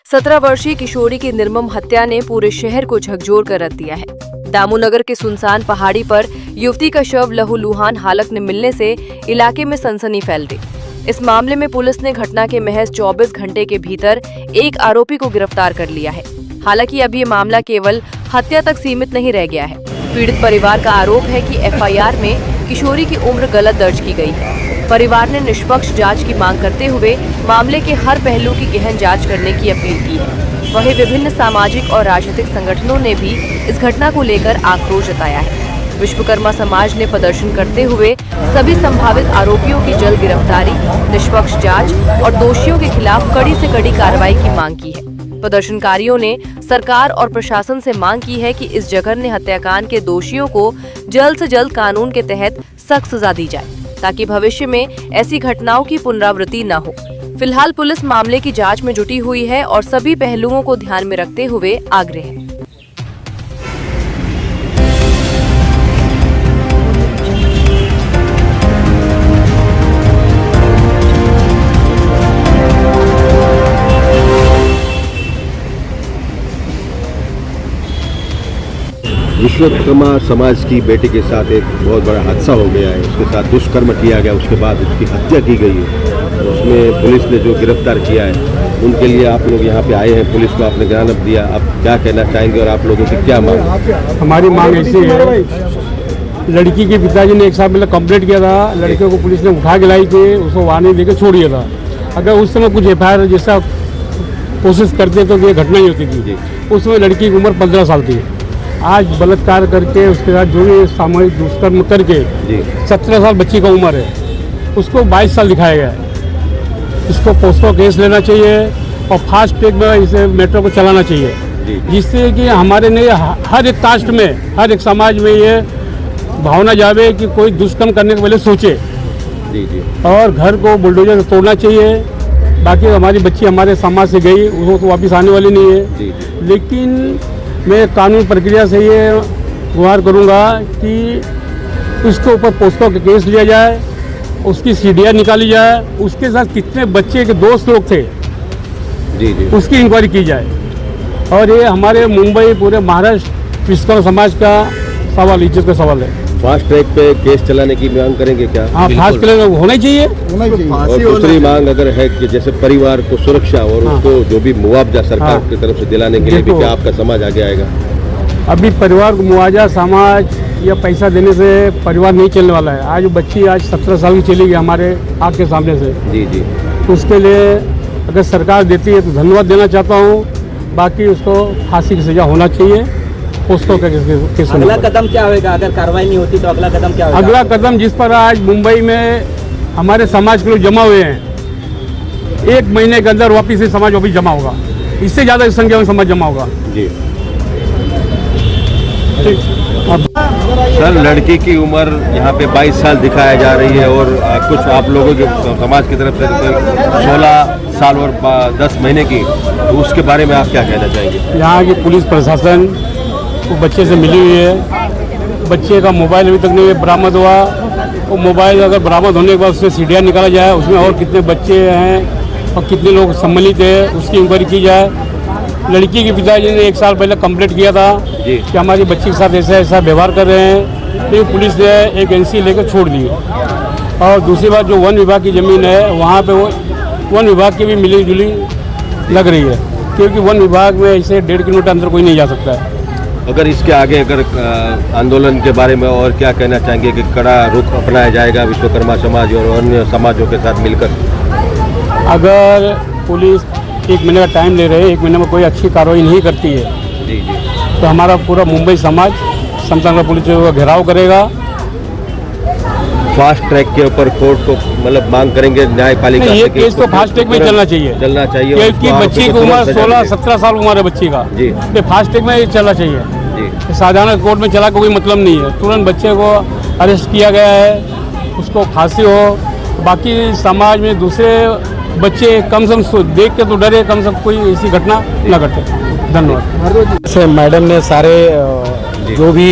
17 वर्षीय किशोरी की निर्मम हत्या ने पूरे शहर को झकझोर कर रख दिया है। दामोनगर के सुनसान पहाड़ी पर युवती का शव लहूलुहान हालत में मिलने से इलाके में सनसनी फैल गई। इस मामले में पुलिस ने घटना के महज 24 घंटे के भीतर एक आरोपी को गिरफ्तार कर लिया है। हालांकि अब ये मामला केवल हत्या तक सीमित नहीं रह गया है। पीड़ित परिवार का आरोप है कि एफआईआर में किशोरी की उम्र गलत दर्ज की गई है। परिवार ने निष्पक्ष जांच की मांग करते हुए मामले के हर पहलू की गहन जांच करने की अपील की है। वहीं विभिन्न सामाजिक और राजनीतिक संगठनों ने भी इस घटना को लेकर आक्रोश जताया है। विश्वकर्मा समाज ने प्रदर्शन करते हुए सभी संभावित आरोपियों की जल्द गिरफ्तारी, निष्पक्ष जांच और दोषियों के खिलाफ कड़ी से कड़ी कार्रवाई की मांग की है। प्रदर्शनकारियों ने सरकार और प्रशासन से मांग की है कि इस जघन्य हत्याकांड के दोषियों को जल्द से जल्द कानून के तहत सख्त सजा दी जाए, ताकि भविष्य में ऐसी घटनाओं की पुनरावृत्ति न हो। फिलहाल पुलिस मामले की जांच में जुटी हुई है और सभी पहलुओं को ध्यान में रखते हुए आगे है। विश्वकर्मा समाज की बेटी के साथ एक बहुत बड़ा हादसा हो गया है। उसके साथ दुष्कर्म किया गया, उसके बाद उसकी हत्या की गई है। तो उसमें पुलिस ने जो गिरफ्तार किया है, उनके लिए आप लोग यहाँ पे आए हैं, पुलिस को आपने ज्ञापन दिया। आप क्या कहना चाहेंगे और आप लोगों की क्या मांग? हमारी मांग ऐसी है, लड़की के पिताजी ने 1 साल पहले कंप्लेंट किया था। लड़के को पुलिस ने उठा के लाई थी, उसको वार्निंग देकर छोड़ दिया था। अगर उस समय कुछ एफआईआर जैसा कोशिश करते तो ये घटना ही होती थी। उस समय लड़की की उम्र 15 साल थी। आज बलात्कार करके उसके साथ जो भी सामूहिक दुष्कर्म करके 17 साल बच्ची का उम्र है, उसको 22 साल दिखाया गया है। इसको पोस्को केस लेना चाहिए और फास्ट ट्रैक में इसे मेट्रो को चलाना चाहिए, जिससे कि हमारे नहीं हर एक कास्ट में, हर एक समाज में ये भावना जावे कि कोई दुष्कर्म करने के पहले सोचे। और घर को बुलडोजर से तोड़ना चाहिए। बाकी हमारी बच्ची हमारे समाज से गई, वो तो वापस आने वाली नहीं है। लेकिन मैं कानून प्रक्रिया से ये गुहार करूँगा कि उसके ऊपर पोस्को का केस लिया जाए, उसकी सीडीआर निकाली जाए, उसके साथ कितने बच्चे के दोस्त लोग थे उसकी इंक्वायरी की जाए। और ये हमारे मुंबई, पूरे महाराष्ट्र विश्वकर्मा समाज का सवाल, इज्जत का सवाल है। फास्ट ट्रैक पे केस चलाने की मांग करेंगे क्या? हाँ, फास्ट ट्रैक होना चाहिए। और दूसरी मांग अगर है कि जैसे परिवार को सुरक्षा और उसको जो भी मुआवजा सरकार की तरफ से दिलाने के लिए भी क्या आपका समाज आगे आएगा? अभी परिवार को मुआवजा, समाज या पैसा देने से परिवार नहीं चलने वाला है। आज बच्ची आज 17 साल की चली गई हमारे आँख के सामने से। उसके लिए अगर सरकार देती है तो धन्यवाद देना चाहता हूँ। बाकी उसको फांसी की सजा होना चाहिए। उसको अगला कदम क्या होगा अगर कार्रवाई नहीं होती तो? अगला कदम क्या होगा? अगला कदम जिस पर आज मुंबई में हमारे समाज के लोग जमा हुए हैं, 1 महीने के अंदर वापिस से समाज वापिस जमा होगा। इससे ज़्यादा संख्या में समाज जमा होगा। सर, लड़की की उम्र यहाँ पे 22 साल दिखाया जा रही है और कुछ आप लोगों के समाज की तरफ से 16 साल और 10 महीने की, तो उसके बारे में आप क्या कहना चाहेंगे? यहाँ की पुलिस प्रशासन वो बच्चे से मिली हुई है। बच्चे का मोबाइल अभी तक नहीं बरामद हुआ। वो मोबाइल अगर बरामद होने के बाद उससे सीडीआर निकाला जाए, उसमें और कितने बच्चे हैं और कितने लोग सम्मिलित हैं उसकी इंक्वायरी की जाए। लड़की के पिताजी ने 1 साल पहले कंप्लेंट किया था कि हमारी बच्ची के साथ ऐसा ऐसा व्यवहार कर रहे हैं, तो पुलिस ने एक एनसी लेकर छोड़ दी। और दूसरी बात, जो वन विभाग की ज़मीन है वहाँ पे वो वन विभाग की भी मिली जुली लग रही है, क्योंकि वन विभाग में ऐसे 1.5 किलोमीटर अंदर कोई नहीं जा सकता है। अगर इसके आगे अगर आंदोलन के बारे में और क्या कहना चाहेंगे कि कड़ा रुख अपनाया जाएगा विश्वकर्मा समाज और अन्य समाजों के साथ मिलकर? अगर पुलिस 1 महीने का टाइम ले रहे हैं, 1 महीने में कोई अच्छी कार्रवाई नहीं करती है तो हमारा पूरा मुंबई समाज समता पुलिस को घेराव करेगा। फास्ट ट्रैक के ऊपर कोर्ट को मतलब मांग करेंगे न्यायपालिका ये केस तो फास्ट ट्रैक में चलना चाहिए, क्योंकि बच्ची की उम्र 16-17 साल उम्र है बच्ची का। ये फास्ट ट्रैक में चलना चाहिए। साधारण कोर्ट में चला कोई मतलब नहीं है। तुरंत बच्चे को अरेस्ट किया गया है, उसको फांसी हो। बाकी समाज में दूसरे बच्चे कम से कम देख के तो डरे, कम से कम कोई ऐसी घटना न घटे। धन्यवाद। से मैडम ने सारे जो भी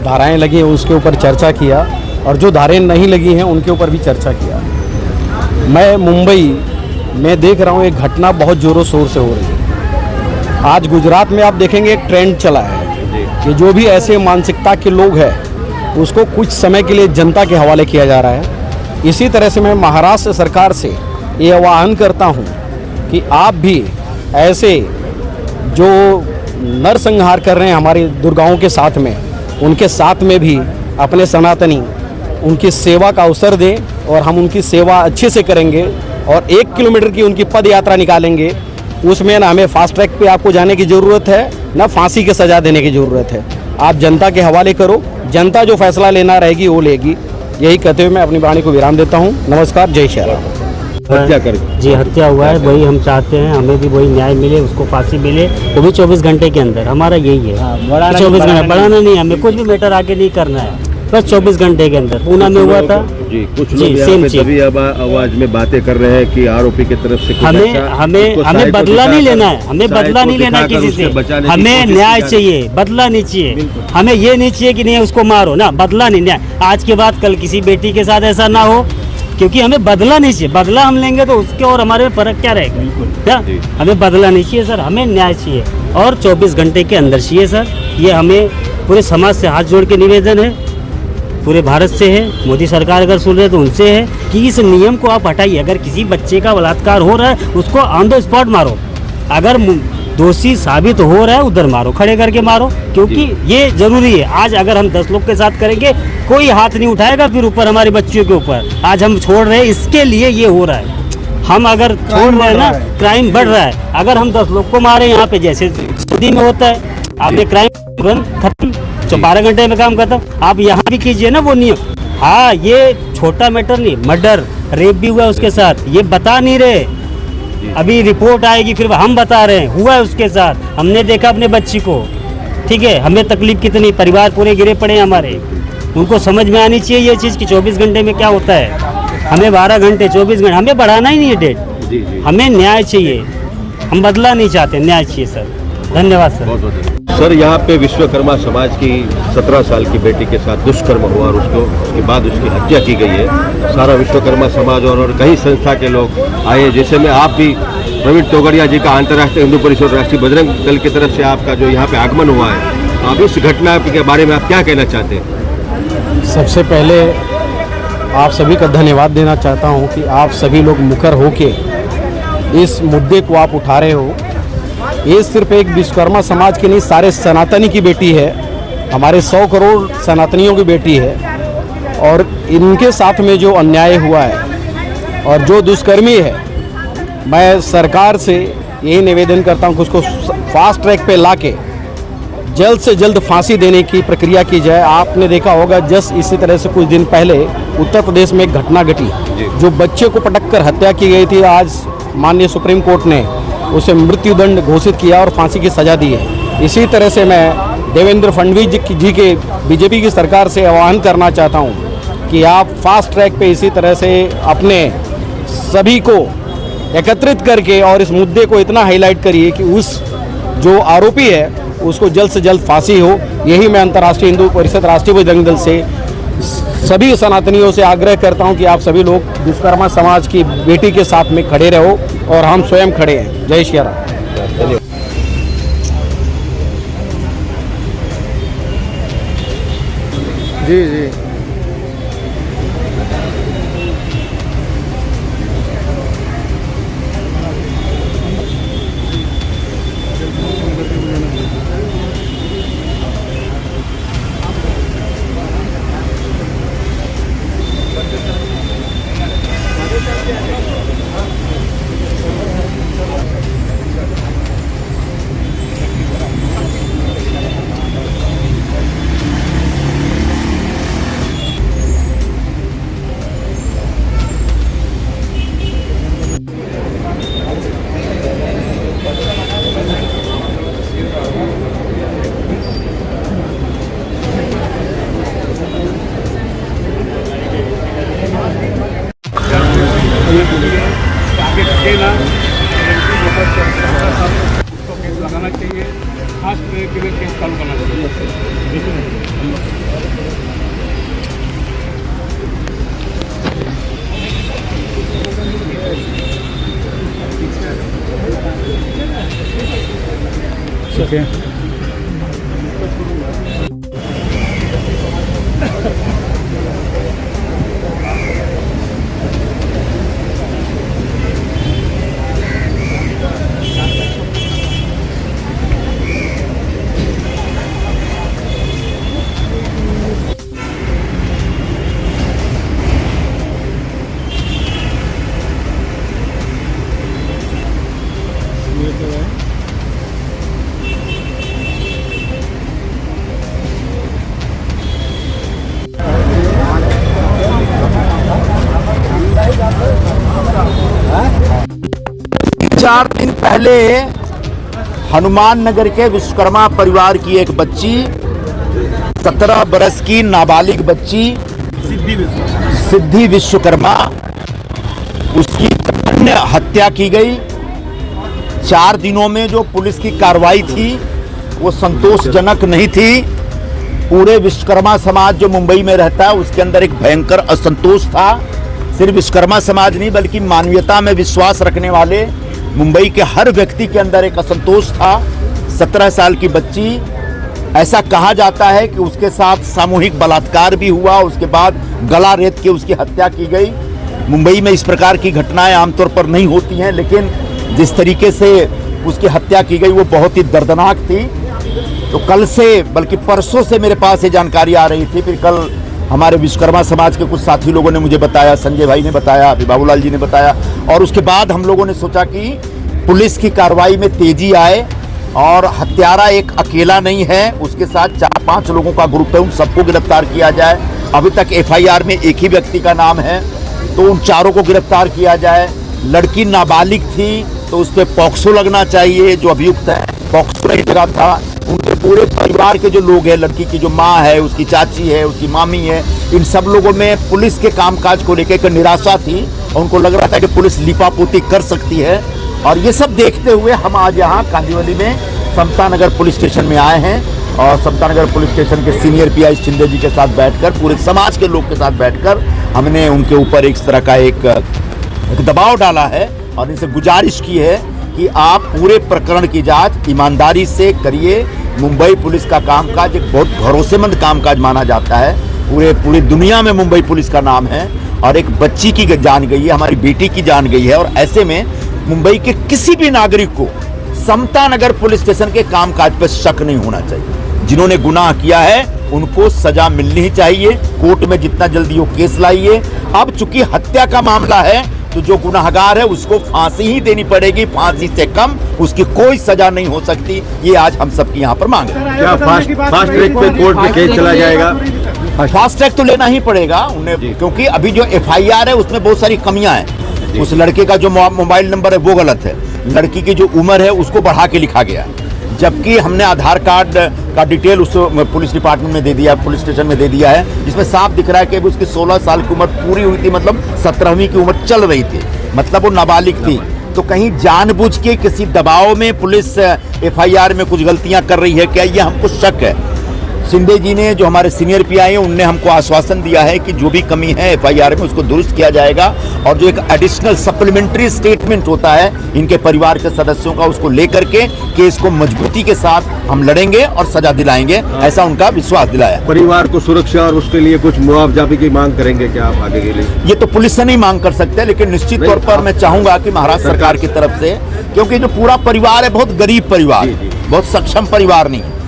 धाराएं लगी हैं उसके ऊपर चर्चा किया और जो धाराएं नहीं लगी हैं उनके ऊपर भी चर्चा किया। मैं मुंबई में देख रहा हूँ एक घटना बहुत ज़ोरों शोर से हो रही है। आज गुजरात में आप देखेंगे एक ट्रेंड चला है कि जो भी ऐसे मानसिकता के लोग हैं उसको कुछ समय के लिए जनता के हवाले किया जा रहा है। इसी तरह से मैं महाराष्ट्र सरकार से ये आह्वान करता हूँ कि आप भी ऐसे जो नरसंहार कर रहे हैं हमारी दुर्गाओं के साथ में, उनके साथ में भी अपने सनातनी उनकी सेवा का अवसर दें और हम उनकी सेवा अच्छे से करेंगे और 1 किलोमीटर की उनकी पद यात्रा निकालेंगे। उसमें ना हमें फास्ट ट्रैक पे आपको जाने की ज़रूरत है, ना फांसी की सज़ा देने की ज़रूरत है। आप जनता के हवाले करो, जनता जो फैसला लेना रहेगी वो लेगी। यही कहते हुए मैं अपनी वाणी को विराम देता हूँ। नमस्कार, जय श्री राम। हत्या कर जी हत्या हुआ है, वही हम चाहते हैं, हमें भी वही न्याय मिले, उसको फांसी मिले, वो भी 24 घंटे के अंदर। हमारा यही है, 24 घंटे बढ़ाना नहीं, हमें कुछ भी मैटर आगे नहीं करना है, बस 24 घंटे के अंदर। पूना में हुआ था जी, कुछ लोग यहाँ पे तभी आवाज में बातें कर रहे हैं कि आरोपी की तरफ से हमें बदला नहीं लेना है, हमें बदला नहीं लेना किसी से, हमें न्याय चाहिए, बदला नहीं चाहिए। हमें ये नहीं चाहिए कि नहीं उसको मारो ना, बदला नहीं, न्याय। आज के बाद कल किसी बेटी के साथ ऐसा ना हो, क्योंकि हमें बदला नहीं चाहिए। बदला हम लेंगे तो उसके और हमारे में फर्क क्या रहेगा? क्या हमें बदला नहीं चाहिए सर, हमें न्याय चाहिए और 24 घंटे के अंदर चाहिए सर। ये हमें पूरे समाज से हाथ जोड़ के निवेदन है, पूरे भारत से है। मोदी सरकार अगर सुन रहे तो उनसे है कि इस नियम को आप हटाइए। अगर किसी बच्चे का बलात्कार हो रहा है उसको ऑन द स्पॉट मारो, अगर दोषी साबित हो रहा है उधर मारो, खड़े करके मारो, क्योंकि ये जरूरी है। आज अगर हम 10 लोग के साथ करेंगे कोई हाथ नहीं उठाएगा फिर ऊपर हमारे बच्चों के ऊपर। आज हम छोड़ रहे हैं, इसके लिए ये हो रहा है। हम अगर छोड़ रहे हैं ना, क्राइम बढ़ रहा है। अगर हम 10 लोग को मारे यहाँ पे जैसे सऊदी में होता है, आपने क्राइम खत्म, 12 घंटे में काम खत्म। आप यहाँ भी कीजिए ना वो नियम। हाँ, ये छोटा मैटर नहीं, मर्डर रेप भी हुआ उसके साथ, ये बता नहीं रहे। अभी रिपोर्ट आएगी फिर हम बता रहे हैं हुआ है उसके साथ, हमने देखा अपने बच्ची को। ठीक है, हमें तकलीफ कितनी, परिवार पूरे गिरे पड़े हैं हमारे। उनको समझ में आनी चाहिए ये चीज़ कि 24 घंटे में क्या होता है। हमें 12 घंटे 24 घंटे हमें बढ़ाना ही नहीं है डेट। हमें न्याय चाहिए, हम बदला नहीं चाहते, न्याय चाहिए सर। धन्यवाद सर। सर, यहाँ पे विश्वकर्मा समाज की 17 साल की बेटी के साथ दुष्कर्म हुआ और उसके बाद उसकी हत्या की गई है। सारा विश्वकर्मा समाज और कई संस्था के लोग आए, जैसे में आप भी प्रवीण तोगड़िया जी का अंतर्राष्ट्रीय हिंदू परिषद राष्ट्रीय बजरंग दल की तरफ से आपका जो यहाँ पे आगमन हुआ है, आप इस घटना के बारे में आप क्या कहना चाहते हैं? सबसे पहले आप सभी का धन्यवाद देना चाहता हूँ कि आप सभी लोग मुखर होके इस मुद्दे को आप उठा रहे हो। ये सिर्फ एक विश्वकर्मा समाज की नहीं, सारे सनातनी की बेटी है, हमारे 100 करोड़ सनातनियों की बेटी है। और इनके साथ में जो अन्याय हुआ है और जो दुष्कर्मी है, मैं सरकार से यही निवेदन करता हूँ कि उसको फास्ट ट्रैक पे लाके जल्द से जल्द फांसी देने की प्रक्रिया की जाए। आपने देखा होगा जस्ट इसी तरह से कुछ दिन पहले उत्तर प्रदेश में एक घटना घटी, जो बच्चे को पटक कर हत्या की गई थी। आज माननीय सुप्रीम कोर्ट ने उसे मृत्युदंड घोषित किया और फांसी की सज़ा दी है। इसी तरह से मैं देवेंद्र फडणवीस जी के बीजेपी की सरकार से आह्वान करना चाहता हूं कि आप फास्ट ट्रैक पे इसी तरह से अपने सभी को एकत्रित करके और इस मुद्दे को इतना हाईलाइट करिए कि उस जो आरोपी है उसको जल्द से जल्द फांसी हो। यही मैं अंतर्राष्ट्रीय हिंदू परिषद राष्ट्रीय बजरंग दल से सभी सनातनियों से आग्रह करता हूं कि आप सभी लोग विश्वकर्मा समाज की बेटी के साथ में खड़े रहो और हम स्वयं खड़े हैं। जय श्री राम। जी जी। लगाना चाहिए, फास्ट ट्रैक के लिए केस चालू करना चाहिए। ओके। चार दिन पहले हनुमान नगर के विश्वकर्मा परिवार की एक बच्ची 17 बरस की नाबालिग बच्ची सिद्धि विश्वकर्मा, उसकी अन्य हत्या की गई। 4 दिनों में जो पुलिस की कार्रवाई थी वो संतोषजनक नहीं थी। पूरे विश्वकर्मा समाज जो मुंबई में रहता है उसके अंदर एक भयंकर असंतोष था। सिर्फ विश्वकर्मा समाज नहीं बल्कि मानवीयता में विश्वास रखने वाले मुंबई के हर व्यक्ति के अंदर एक असंतोष था। 17 साल की बच्ची, ऐसा कहा जाता है कि उसके साथ सामूहिक बलात्कार भी हुआ, उसके बाद गला रेत के उसकी हत्या की गई। मुंबई में इस प्रकार की घटनाएं आमतौर पर नहीं होती हैं, लेकिन जिस तरीके से उसकी हत्या की गई वो बहुत ही दर्दनाक थी। तो कल से बल्कि परसों से मेरे पास ये जानकारी आ रही थी, फिर कल हमारे विश्वकर्मा समाज के कुछ साथी लोगों ने मुझे बताया, संजय भाई ने बताया, अभी बाबूलाल जी ने बताया, और उसके बाद हम लोगों ने सोचा कि पुलिस की कार्रवाई में तेजी आए और हत्यारा एक अकेला नहीं है, उसके साथ 4-5 लोगों का ग्रुप है, उन सबको गिरफ्तार किया जाए। अभी तक एफआईआर में एक ही व्यक्ति का नाम है, तो उन चारों को गिरफ्तार किया जाए। लड़की नाबालिग थी तो उस पर पॉक्सो लगना चाहिए, जो अभियुक्त है पॉक्सो नहीं लगा था। उनके पूरे परिवार के जो लोग हैं, लड़की की जो माँ है, उसकी चाची है, उसकी मामी है, इन सब लोगों में पुलिस के कामकाज को लेकर एक निराशा थी और उनको लग रहा था कि पुलिस लिपापोती कर सकती है। और ये सब देखते हुए हम आज यहाँ कांदिवली में समता नगर पुलिस स्टेशन में आए हैं और समता नगर पुलिस स्टेशन के सीनियर पीआई शिंदे जी के साथ बैठकर, पूरे समाज के लोग के साथ बैठकर हमने उनके ऊपर एक तरह का एक दबाव डाला है और इनसे गुजारिश की है कि आप पूरे प्रकरण की जांच ईमानदारी से करिए। मुंबई पुलिस का कामकाज एक बहुत भरोसेमंद कामकाज माना जाता है। पूरी दुनिया में मुंबई पुलिस का नाम है और एक बच्ची की जान गई है, हमारी बेटी की जान गई है, और ऐसे में मुंबई के किसी भी नागरिक को समता नगर पुलिस स्टेशन के कामकाज पर शक नहीं होना चाहिए। जिन्होंने गुनाह किया है उनको सजा मिलनी ही चाहिए। कोर्ट में जितना जल्दी वो केस लाइए। अब चूंकि हत्या का मामला है तो जो गुनाहगार है उसको फांसी ही देनी पड़ेगी, फांसी से कम उसकी कोई सजा नहीं हो सकती। ये आज हम सबकी यहाँ पर मांग है। क्या फास्ट ट्रैक पे कोर्ट में केस चला जाएगा? फास्ट ट्रैक तो लेना ही पड़ेगा उन्हें, क्योंकि अभी जो एफआईआर है उसमें बहुत सारी कमियां हैं। उस लड़के का जो मोबाइल नंबर है वो गलत है, लड़की की जो उम्र है उसको बढ़ा के लिखा गया, जबकि हमने आधार कार्ड का डिटेल उस पुलिस डिपार्टमेंट में दे दिया, पुलिस स्टेशन में दे दिया है, जिसमें साफ दिख रहा है कि उसकी 16 साल की उम्र पूरी हुई थी, मतलब 17वीं की उम्र चल रही थी, मतलब वो नाबालिग थी। तो कहीं जानबूझ के किसी दबाव में पुलिस एफआईआर में कुछ गलतियां कर रही है क्या, ये हमको शक है। शिंदे जी ने, जो हमारे सीनियर पीआई हैं, उनने हमको आश्वासन दिया है कि जो भी कमी है एफआईआर में उसको दुरुस्त किया जाएगा और जो एक एडिशनल सप्लीमेंट्री स्टेटमेंट होता है इनके परिवार के सदस्यों का, उसको लेकर के केस को मजबूती के साथ हम लड़ेंगे और सजा दिलाएंगे, ऐसा उनका विश्वास दिलाया। परिवार को सुरक्षा और उसके लिए कुछ मुआवजा भी की मांग करेंगे क्या आप आगे के लिए? ये तो पुलिस से नहीं मांग कर सकते, लेकिन निश्चित तौर पर मैं चाहूंगा कि महाराष्ट्र सरकार की तरफ से, क्योंकि जो पूरा परिवार है बहुत गरीब परिवार, बहुत सक्षम परिवार नहीं है।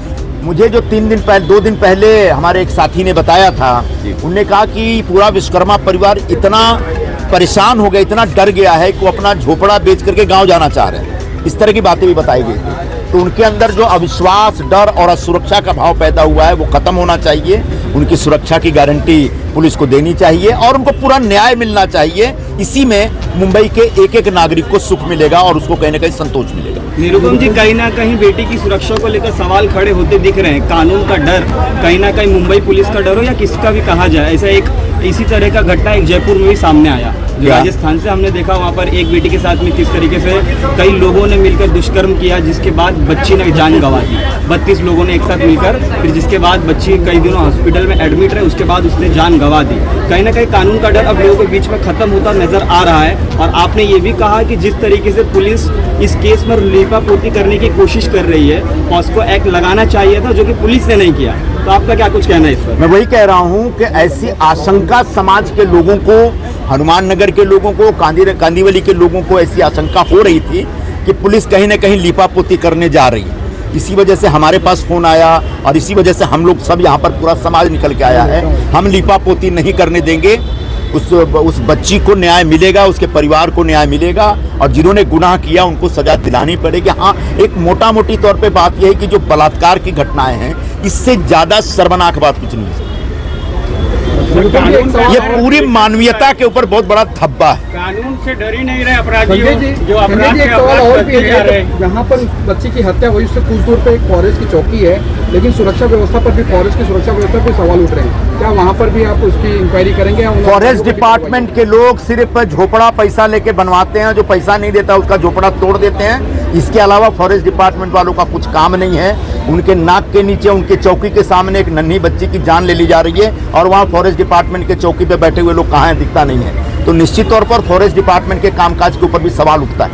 मुझे जो 2 दिन पहले हमारे एक साथी ने बताया था, उन्होंने कहा कि पूरा विश्वकर्मा परिवार इतना परेशान हो गया, इतना डर गया है कि वो अपना झोपड़ा बेच करके गांव जाना चाह रहे हैं। इस तरह की बातें भी बताई गई थी। तो उनके अंदर जो अविश्वास, डर और असुरक्षा का भाव पैदा हुआ है वो खत्म होना चाहिए। उनकी सुरक्षा की गारंटी पुलिस को देनी चाहिए और उनको पूरा न्याय मिलना चाहिए। इसी में मुंबई के एक नागरिक को सुख मिलेगा और उसको कहीं ना कहीं संतोष मिलेगा। निरुपम जी, कहीं ना कहीं बेटी की सुरक्षा को लेकर सवाल खड़े होते दिख रहे हैं। कानून का डर, कहीं ना कहीं मुंबई पुलिस का डर हो या किसका भी कहा जाए, ऐसा एक इसी तरह का घटना एक जयपुर में भी सामने आया। राजस्थान से हमने देखा, वहाँ पर एक बेटी के साथ में किस तरीके से कई लोगों ने मिलकर दुष्कर्म किया, जिसके बाद बच्ची ने जान गंवा दी। 32 लोगों ने एक साथ मिलकर, फिर जिसके बाद बच्ची कई दिनों हॉस्पिटल में एडमिट रहे, उसके बाद उसने जान गवा दी। कहीं ना कहीं कानून का डर अब लोगों के बीच में खत्म होता नजर आ रहा है। और आपने ये भी कहा कि जिस तरीके से पुलिस इस केस में लीपापोती करने की कोशिश कर रही है, पॉस्को एक्ट लगाना चाहिए था, जो कि पुलिस ने नहीं किया। तो आपका क्या कुछ कहना है इस पर? मैं वही कह रहा हूं कि ऐसी आशंका समाज के लोगों को, हनुमान नगर के लोगों को, कांदीवली के लोगों को ऐसी आशंका हो रही थी कि पुलिस कहीं ना कहीं लीपापोती करने जा रही है। इसी वजह से हमारे पास फ़ोन आया और इसी वजह से हम लोग सब यहाँ पर पूरा समाज निकल के आया है। हम लीपापोती नहीं करने देंगे। उस बच्ची को न्याय मिलेगा, उसके परिवार को न्याय मिलेगा और जिन्होंने गुनाह किया उनको सजा दिलानी पड़ेगी। हाँ, एक मोटा मोटी तौर पे बात यह है कि जो बलात्कार की घटनाएं हैं, इससे ज़्यादा शर्मनाक बात कुछ नहीं है। ये पूरी मानवीयता के ऊपर बहुत बड़ा धब्बा है। कानून से डर ही नहीं रहे अपराधी जो अपराध के अपराध करते जा रहे हैं। जहाँ पर बच्ची की हत्या हुई उससे कुछ दूर पे एक फॉरेस्ट की चौकी है, लेकिन सुरक्षा व्यवस्था पर भी, फॉरेस्ट की सुरक्षा व्यवस्था पर सवाल उठ रहे हैं। क्या वहाँ पर भी आप उसकी इंक्वायरी करेंगे? फॉरेस्ट डिपार्टमेंट के लोग सिर्फ झोपड़ा पैसा लेके बनवाते हैं, जो पैसा नहीं देता उसका झोपड़ा तोड़ देते हैं। इसके अलावा फॉरेस्ट डिपार्टमेंट वालों का कुछ काम नहीं है। उनके नाक के नीचे, उनके चौकी के सामने एक नन्ही बच्ची की जान ले ली जा रही है और वहाँ फॉरेस्ट डिपार्टमेंट के चौकी पे बैठे हुए लोग कहाँ हैं, दिखता नहीं है। तो निश्चित तौर पर फॉरेस्ट डिपार्टमेंट के कामकाज के ऊपर भी सवाल उठता है।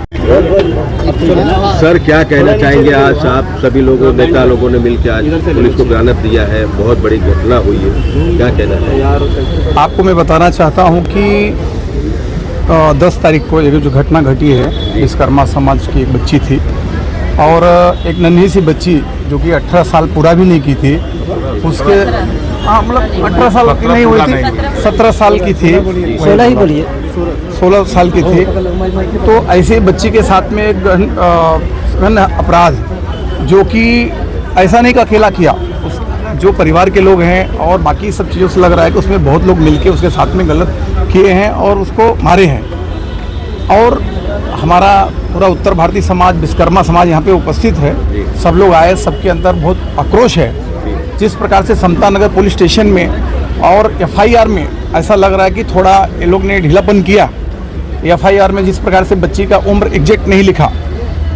सर, क्या कहना चाहेंगे? आज आप सभी लोगों, नेता लोगों ने मिलकर आज पुलिस को बयान दिया है, बहुत बड़ी घटना हुई है, क्या कहना है? आपको मैं बताना चाहता हूँ कि 10 तारीख को एक जो घटना घटी है, विश्वकर्मा समाज की एक बच्ची थी और एक नन्ही सी बच्ची जो कि 18 साल पूरा भी नहीं की थी, उसके मतलब 18 साल की नहीं हुई थी, 17 साल की थी, 16 ही बोलिए, 16 साल की थी। तो ऐसे बच्ची के साथ में एक गहन अपराध, जो कि ऐसा नहीं कि अकेला किया, जो परिवार के लोग हैं और बाकी सब चीज़ों से लग रहा है कि उसमें बहुत लोग मिलके उसके साथ में गलत किए हैं और उसको मारे हैं। और हमारा पूरा उत्तर भारतीय समाज, विश्वकर्मा समाज यहाँ पे उपस्थित है, सब लोग आए, सबके अंदर बहुत आक्रोश है। जिस प्रकार से समता नगर पुलिस स्टेशन में और FIR में ऐसा लग रहा है कि थोड़ा ये लोग ने ढीलापन किया। FIR में जिस प्रकार से बच्ची का उम्र एग्जैक्ट नहीं लिखा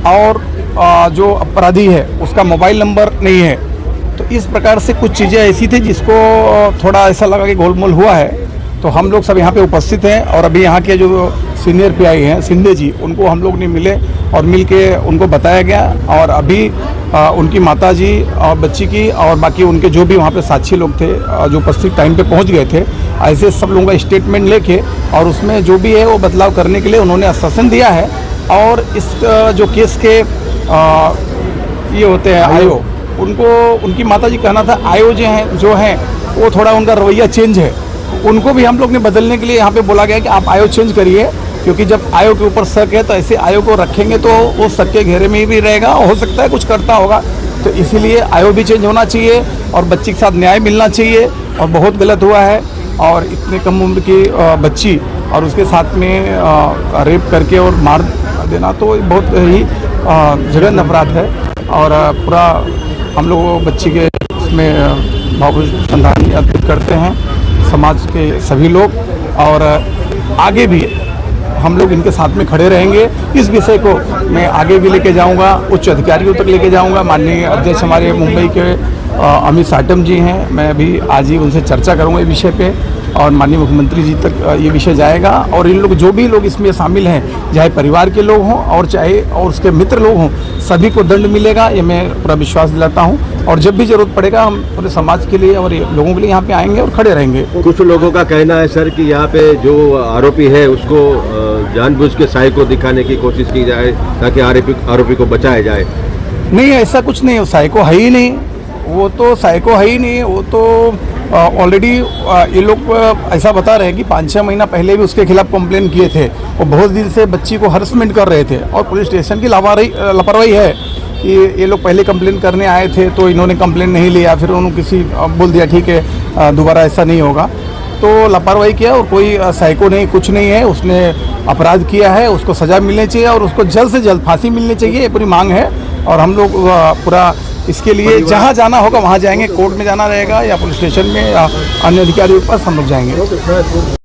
और जो अपराधी है उसका मोबाइल नंबर नहीं है, तो इस प्रकार से कुछ चीज़ें ऐसी थी जिसको थोड़ा ऐसा लगा कि गोलमोल हुआ है। तो हम लोग सब यहाँ पे उपस्थित हैं और अभी यहाँ के जो सीनियर PI हैं शिंदे जी, उनको हम लोग ने मिले और मिल के उनको बताया गया और अभी उनकी माताजी और बच्ची की और बाकी उनके जो भी वहाँ पे साक्षी लोग थे जो उपस्थित टाइम पे पहुँच गए थे, ऐसे सब लोगों का स्टेटमेंट लेके और उसमें जो भी है वो बदलाव करने के लिए उन्होंने आश्वासन दिया है। और इस जो केस के ये होते हैं आयो, उनकी माताजी कहना था आयो जो हैं वो थोड़ा उनका रवैया चेंज है, उनको भी हम लोग ने बदलने के लिए यहाँ पे बोला गया कि आप आयो चेंज करिए, क्योंकि जब आयो के ऊपर शक है तो ऐसे आयो को रखेंगे तो वो शक के घेरे में ही भी रहेगा, हो सकता है कुछ करता होगा। तो इसीलिए आयो भी चेंज होना चाहिए और बच्ची के साथ न्याय मिलना चाहिए। और बहुत गलत हुआ है और इतने कम उम्र की बच्ची और उसके साथ में रेप करके और मार देना तो बहुत ही जघन्य अपराध है। और पूरा हम लोग बच्ची के उसमें भावुक श्रद्धांजलि अर्पित करते हैं, समाज के सभी लोग, और आगे भी हम लोग इनके साथ में खड़े रहेंगे। इस विषय को मैं आगे भी लेके जाऊंगा, उच्च अधिकारियों तक लेके जाऊंगा। माननीय अध्यक्ष हमारे मुंबई के अमित साटम जी हैं, मैं अभी आज ही उनसे चर्चा करूंगा इस विषय पे और माननीय मुख्यमंत्री जी तक ये विषय जाएगा। और इन लोग जो भी लोग इसमें शामिल हैं, चाहे परिवार के लोग हों और चाहे और उसके मित्र लोग हों, सभी को दंड मिलेगा, ये मैं पूरा विश्वास दिलाता हूं। और जब भी जरूरत पड़ेगा हम पूरे समाज के लिए और लोगों के लिए यहाँ पे आएंगे और खड़े रहेंगे। कुछ लोगों का कहना है सर कि यहाँ पे जो आरोपी है उसको जानबूझ के साई को दिखाने की कोशिश की जाए ताकि आरोपी को बचाया जाए। नहीं, ऐसा कुछ नहीं है, साइको है ही नहीं, वो तो साइको है ही नहीं, वो तो ऑलरेडी ये लोग ऐसा बता रहे हैं कि 5-6 महीना पहले भी उसके खिलाफ कंप्लेन किए थे। वो बहुत दिन से बच्ची को हरसमेंट कर रहे थे और पुलिस स्टेशन की लापरवाही है कि ये लोग पहले कंप्लेन करने आए थे तो इन्होंने कंप्लेन नहीं लिया, फिर उन्होंने किसी बोल दिया ठीक है दोबारा ऐसा नहीं होगा, तो लापरवाही किया। और कोई साइको नहीं, कुछ नहीं है, उसने अपराध किया है, उसको सज़ा मिलनी चाहिए और उसको जल्द से जल्द फांसी मिलनी चाहिए, ये पूरी मांग है। और हम लोग पूरा इसके लिए जहाँ जाना होगा वहाँ जाएंगे, कोर्ट में जाना रहेगा या पुलिस स्टेशन में या अन्य अधिकारियों के पास हम लोग जाएंगे।